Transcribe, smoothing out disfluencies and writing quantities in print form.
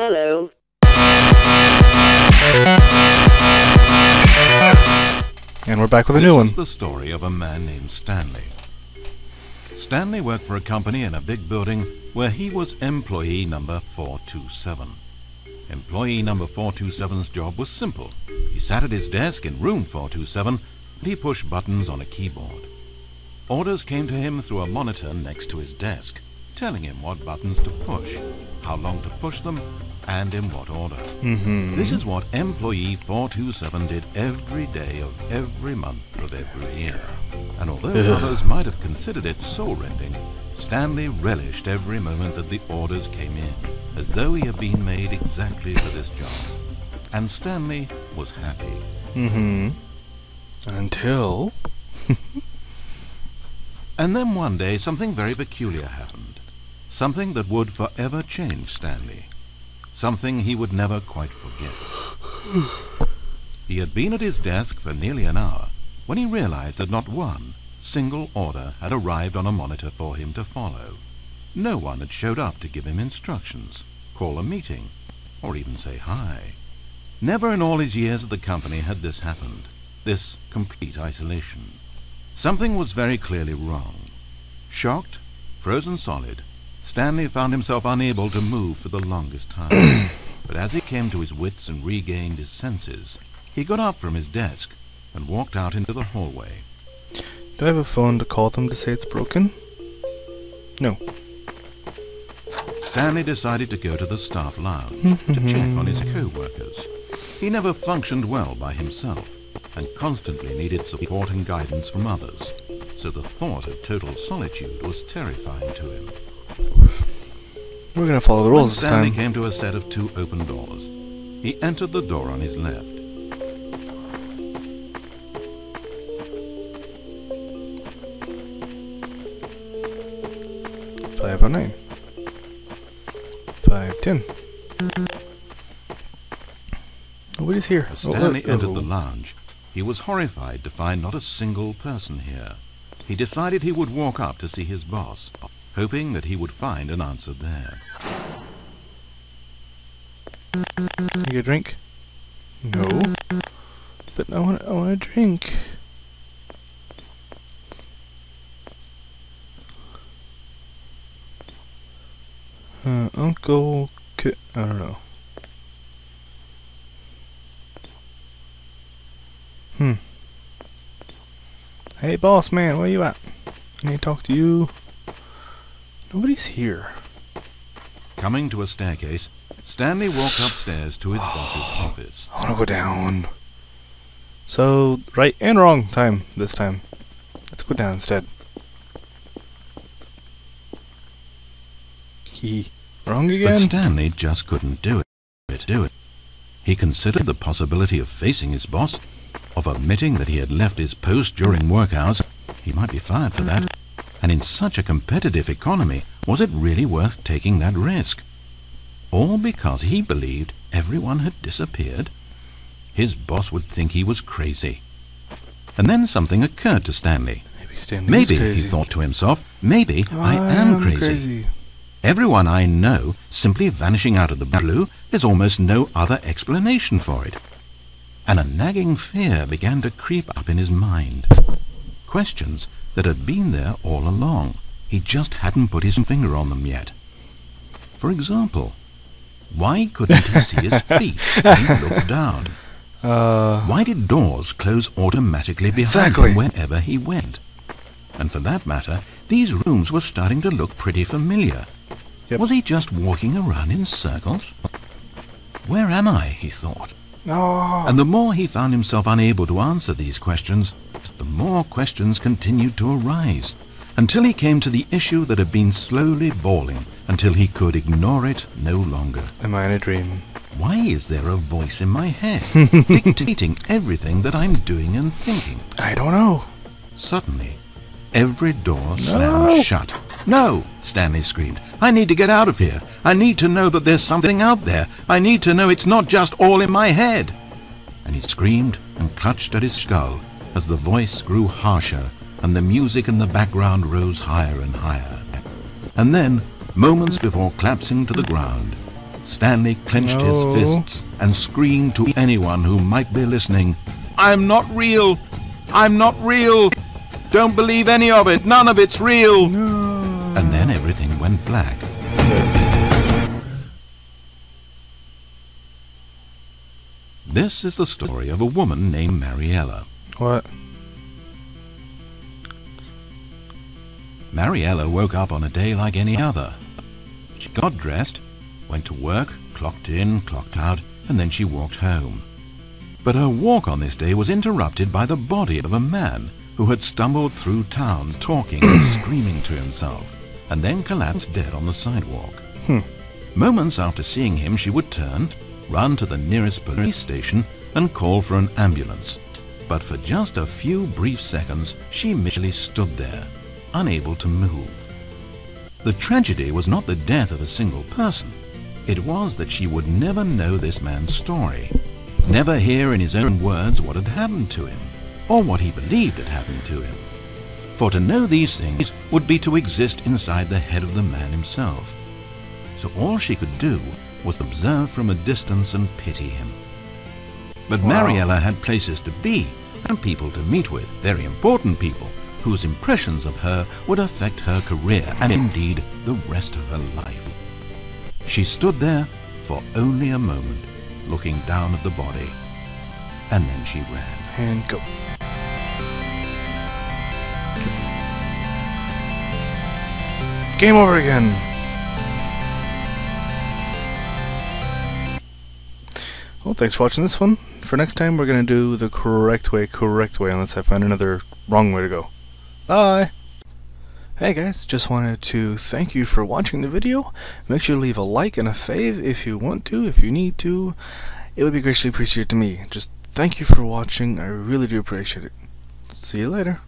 Hello. And we're back with a new one. This is the story of a man named Stanley. Stanley worked for a company in a big building where he was employee number 427. Employee number 427's job was simple. He sat at his desk in room 427 and he pushed buttons on a keyboard. Orders came to him through a monitor next to his desk, telling him what buttons to push, how long to push them, and in what order. This is what employee 427 did every day of every month of every year. And although others might have considered it soul-rending, Stanley relished every moment that the orders came in, as though he had been made exactly for this job. And Stanley was happy. Until... And then one day something very peculiar happened. Something that would forever change Stanley. Something he would never quite forget. He had been at his desk for nearly an hour when he realized that not one single order had arrived on a monitor for him to follow. No one had showed up to give him instructions, call a meeting, or even say hi. Never in all his years at the company had this happened, this complete isolation. Something was very clearly wrong. Shocked, frozen solid, Stanley found himself unable to move for the longest time. But as he came to his wits and regained his senses, he got up from his desk and walked out into the hallway. Do I have a phone to call them to say it's broken? No. Stanley decided to go to the staff lounge to check on his co-workers. He never functioned well by himself and constantly needed support and guidance from others, so the thought of total solitude was terrifying to him. We're gonna follow the rules this Stanley time. came to a set of 2 open doors. He entered the door on his left. Five 509. 510. Nobody's here. As Stanley entered the lounge, he was horrified to find not a single person here. He decided he would walk up to see his boss, hoping that he would find an answer there. You get a drink? No. But I want a drink. Uncle I don't know. Hey boss man, where you at? I need to talk to you. Nobody's here. Coming to a staircase, Stanley walked upstairs to his boss's office. I wanna go down. So, right and wrong time this time. Let's go down instead. Wrong again? But Stanley just couldn't do it. He considered the possibility of facing his boss, of admitting that he had left his post during work hours. He might be fired for that. And in such a competitive economy, was it really worth taking that risk? All because he believed everyone had disappeared? His boss would think he was crazy. And then something occurred to Stanley. Maybe, he thought to himself, maybe I am crazy. Everyone I know simply vanishing out of the blue, there's almost no other explanation for it. And a nagging fear began to creep up in his mind. Questions that had been there all along. He just hadn't put his finger on them yet. For example, why couldn't he see his feet when he looked down? Why did doors close automatically behind him whenever he went? And for that matter, these rooms were starting to look pretty familiar. Was he just walking around in circles? Where am I, he thought. And the more he found himself unable to answer these questions, the more questions continued to arise, until he came to the issue that had been slowly boiling, until he could ignore it no longer. Am I in a dream? Why is there a voice in my head, dictating everything that I'm doing and thinking? I don't know. Suddenly, every door slammed shut. No, Stanley screamed. I need to get out of here. I need to know that there's something out there. I need to know it's not just all in my head. And he screamed and clutched at his skull as the voice grew harsher and the music in the background rose higher and higher. And then, moments before collapsing to the ground, Stanley clenched his No. fists and screamed to anyone who might be listening, "I'm not real! I'm not real! Don't believe any of it! None of it's real!" No. And then everything went black. This is the story of a woman named Mariella. What? Mariella woke up on a day like any other. She got dressed, went to work, clocked in, clocked out, and then she walked home. But her walk on this day was interrupted by the body of a man who had stumbled through town talking and screaming to himself, and then collapsed dead on the sidewalk. Moments after seeing him, she would turn, run to the nearest police station, and call for an ambulance. But for just a few brief seconds, she merely stood there, unable to move. The tragedy was not the death of a single person. It was that she would never know this man's story, never hear in his own words what had happened to him, or what he believed had happened to him. For to know these things would be to exist inside the head of the man himself. So all she could do was observe from a distance and pity him. But Mariella had places to be and people to meet with, very important people, whose impressions of her would affect her career and indeed the rest of her life. She stood there for only a moment, looking down at the body, and then she ran. And go. Game over again. Well, thanks for watching this one. For next time, we're going to do the correct way, unless I find another wrong way to go. Bye! Hey guys, just wanted to thank you for watching the video. Make sure to leave a like and a fave if you want to, if you need to. It would be greatly appreciated to me. Just thank you for watching. I really do appreciate it. See you later.